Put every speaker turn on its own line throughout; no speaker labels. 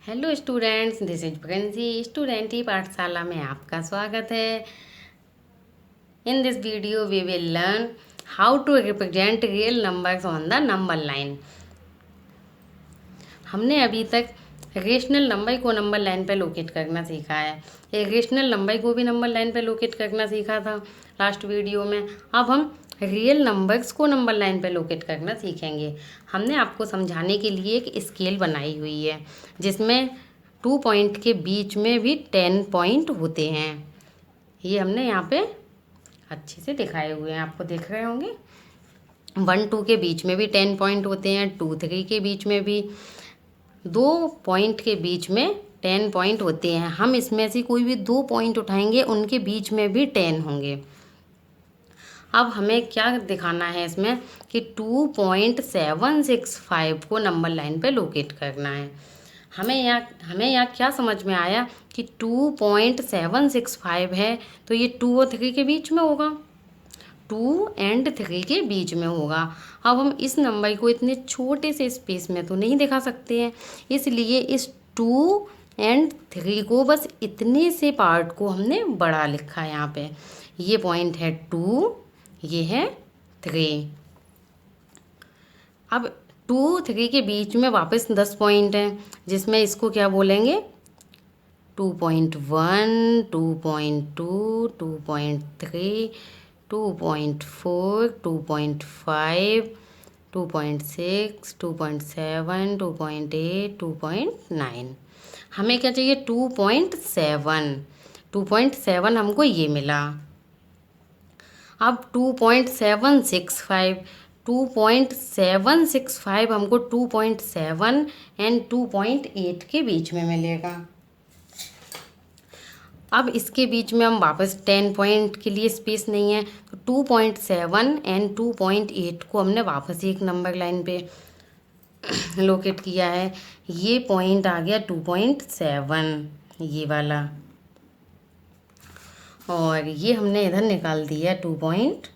Hello students, this is Princy. Student ही पाठशाला में आपका स्वागत है। In this video we will learn how to represent real numbers on the number line. हमने अभी तक रेशनल नंबर को नंबर लाइन पर लोकेट करना सीखा है। इरेशनल नंबर को भी नंबर लाइन पर लोकेट करना सीखा था लास्ट वीडियो में। अब हम रियल नंबर्स को नंबर लाइन पर लोकेट करना सीखेंगे। हमने आपको समझाने के लिए एक स्केल बनाई हुई है जिसमें 2 पॉइंट के बीच में भी 10 पॉइंट होते हैं। ये हमने यहाँ पे अच्छे से दिखाए हुए हैं, आपको देख रहे होंगे। 1 2 के बीच में भी 10 पॉइंट होते हैं, 2 3 के बीच में भी, 2 पॉइंट के बीच में 10 पॉइंट होते हैं। हम इसमें से कोई भी 2 पॉइंट उठाएंगे, उनके बीच में भी 10 होंगे। अब हमें क्या दिखाना है इसमें कि 2.765 को नंबर लाइन पे लोकेट करना है। हमें यहाँ क्या समझ में आया कि 2.765 है तो ये 2 और 3 के बीच में होगा, 2 और 3 के बीच में होगा। अब हम इस नंबर को इतने छोटे से स्पेस में तो नहीं दिखा सकते हैं, इसलिए इस 2 और 3 को बस इतने से पार्ट को हमने बड़ा लिखा है यहाँ पे। ये पॉइंट है 2, ये है 3। अब 2 3 के बीच में वापस 10 पॉइंट हैं, जिसमें इसको क्या बोलेंगे 2.1, 2.2, 2.3, 2.4, 2.5, 2.6, 2.7, 2.8, 2.9। हमें क्या चाहिए 2.7। 2.7 हमको ये मिला। अब 2.765 हमको 2.7 एंड 2.8 के बीच में मिलेगा। अब इसके बीच में हम वापस 10 पॉइंट के लिए स्पेस नहीं है, तो 2.7 एंड 2.8 को हमने वापस एक नंबर लाइन पे लोकेट किया है। ये पॉइंट आ गया 2.7, ये वाला, और ये हमने इधर निकाल दिया 2.8।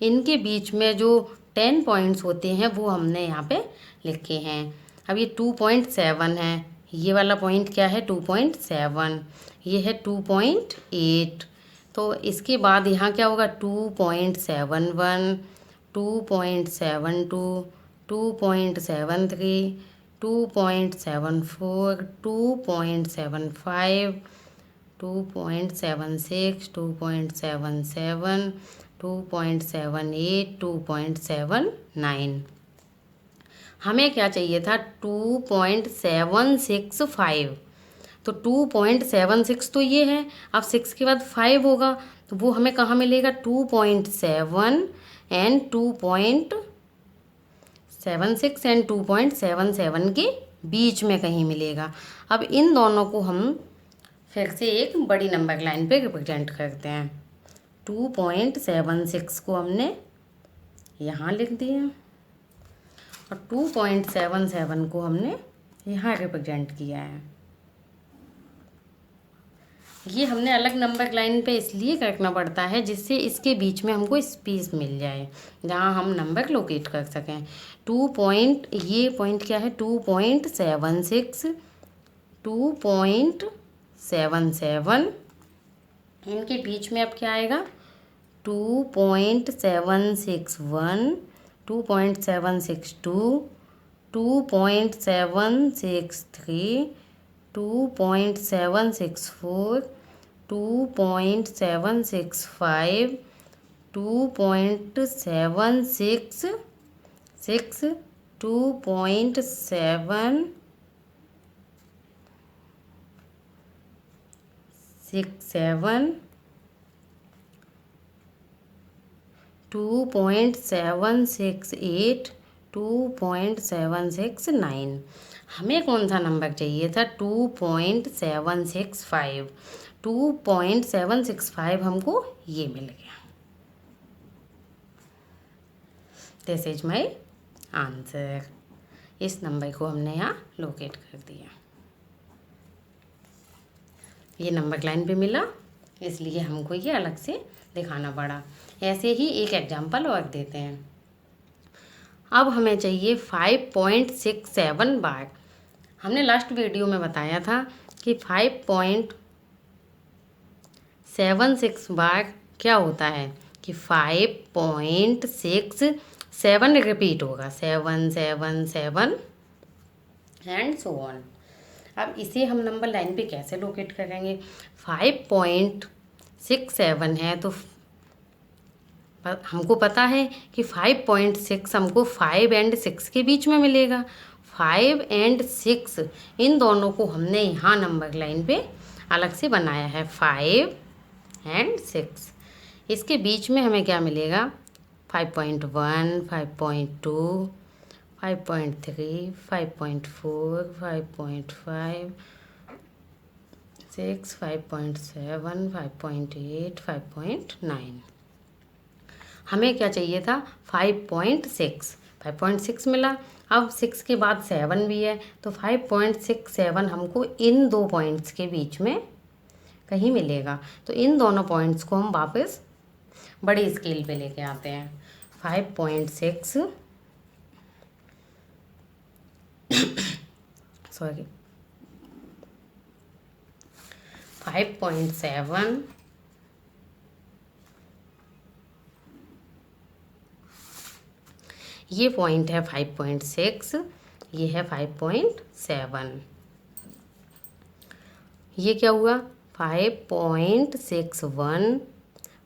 इनके बीच में जो 10 पॉइंट्स होते हैं वो हमने यहाँ पे लिखे हैं। अब ये 2.7 है, ये वाला पॉइंट क्या है 2.7, ये है 2.8। तो इसके बाद यहाँ क्या होगा 2.71, 2.72, 2.73, 2.74, 2.75, 2.76, 2.77, 2.78, 2.79। हमें क्या चाहिए था 2.765। तो 2.76 तो ये है, अब 6 के बाद 5 होगा, तो वो हमें कहाँ मिलेगा 2.7 एंड 2.76 एंड 2.77 के बीच में कहीं मिलेगा। अब इन दोनों को हम फिर से एक बड़ी नंबर लाइन पे रिप्रेजेंट करते हैं। 2.76 को हमने यहाँ लिख दिया और 2.77 को हमने यहाँ रिप्रेजेंट किया है। ये हमने अलग नंबर लाइन पे इसलिए करना पड़ता है जिससे इसके बीच में हमको स्पेस मिल जाए जहाँ हम नंबर लोकेट कर सकें। ये पॉइंट क्या है 2.76, 2.77, इनके बीच में अब क्या आएगा 2.761, 2.762, 2.763, 2.764, 2.765, 2.76, 2.767, 2.768, 2.769। हमें कौन सा नंबर चाहिए था 2.765। 2.765 हमको ये मिल गया। This is my answer. इस नंबर को हमने यहाँ लोकेट कर दिया। ये नंबर लाइन पे मिला, इसलिए हमको ये अलग से दिखाना पड़ा। ऐसे ही एक एग्जाम्पल और देते हैं। अब हमें चाहिए 5.67 बार। हमने लास्ट वीडियो में बताया था कि 5.76 बार क्या होता है कि 5.67 रिपीट होगा, 7 7 7 एंड सो ऑन। अब इसे हम नंबर लाइन पे कैसे लोकेट करेंगे? 5.67 है तो हमको पता है कि 5.6 हमको 5 एंड 6 के बीच में मिलेगा। 5 एंड 6 इन दोनों को हमने यहाँ नंबर लाइन पे अलग से बनाया है, 5 एंड 6। इसके बीच में हमें क्या मिलेगा? 5.1, 5.2, 5.3, 5.4, 5.5, 6, 5.7, 5.8, 5.9। हमें क्या चाहिए था? 5.6। 5.6 मिला। अब 6 के बाद 7 भी है तो 5.67 हमको इन दो पॉइंट्स के बीच में कहीं मिलेगा। तो इन दोनों पॉइंट्स को हम वापस बड़ी स्केल पे लेके आते हैं। 5.6 सॉरी 5.7, ये पॉइंट है 5.6, ये है 5.7। ये क्या हुआ? 5.61,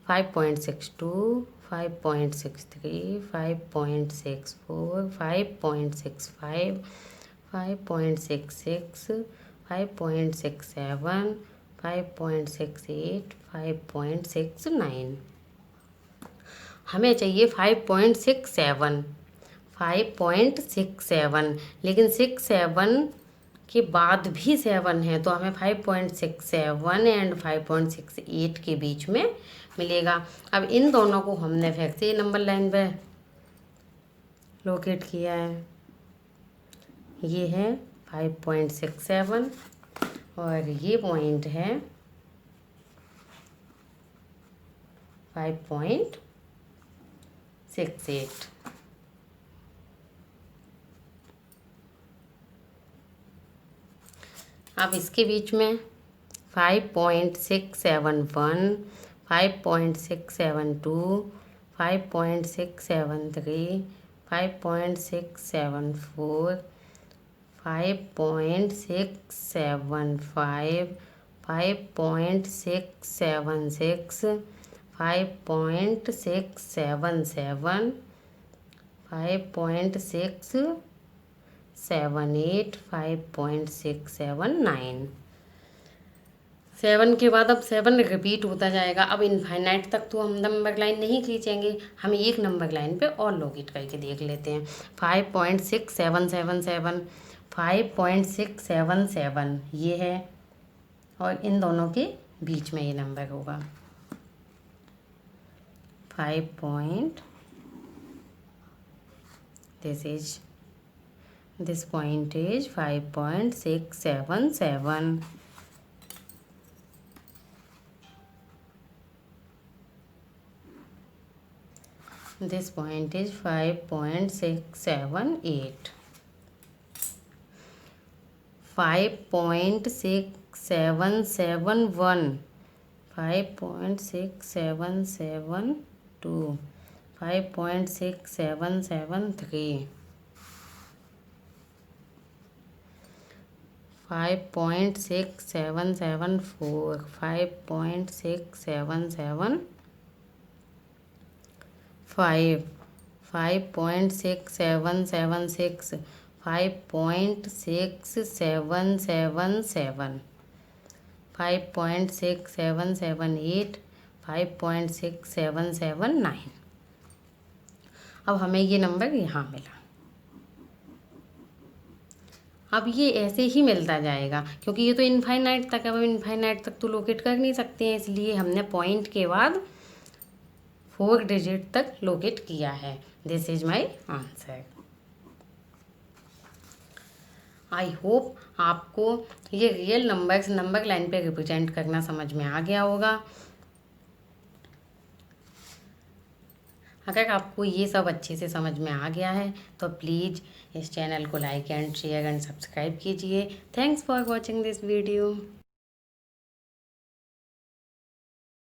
5.62, 5.63, 5.64, 5.65, 5.66, 5.67, 5.68, 5.69। हमें चाहिए 5.67, 5.67, लेकिन 6-7 के बाद भी 7 है तो हमें 5.67 एंड 5.68 के बीच में मिलेगा। अब इन दोनों को हमने फिर से नंबर लाइन पे लोकेट किया है। ये है 5.67 और ये पॉइंट है 5.68। अब इसके बीच में 5.671, 5.672, 5.673, 5.674, 5.675, 5.676, 5.677, 5.678, 5.679। 7 के बाद अब 7 रिपीट होता जाएगा। अब इनफाइनाइट तक तो हम नंबर लाइन नहीं खींचेंगे, हम एक नंबर लाइन पे और लोकेट करके देख लेते हैं। 5.6777, 5.677 ये है और इन दोनों के बीच में ये नंबर होगा। 5. This point is 5.677. This point is 5.678. 5.6771, 5.6772, 5.6773, 5.6774, 5.6775, 5.6776, 5.6777, 5.6778, 5.6779। अब हमें ये नंबर यहाँ मिला। अब ये ऐसे ही मिलता जाएगा क्योंकि ये तो इनफाइनाइट तक है। अब इनफाइनाइट तक तो लोकेट कर नहीं सकते हैं, इसलिए हमने पॉइंट के बाद 4 डिजिट तक लोकेट किया है। This is my answer. I hope आपको ये रियल नंबर्स नंबर लाइन पे रिप्रेजेंट करना समझ में आ गया होगा। अगर आपको ये सब अच्छे से समझ में आ गया है तो प्लीज़ इस चैनल को like and share and subscribe कीजिए। Thanks for watching this video.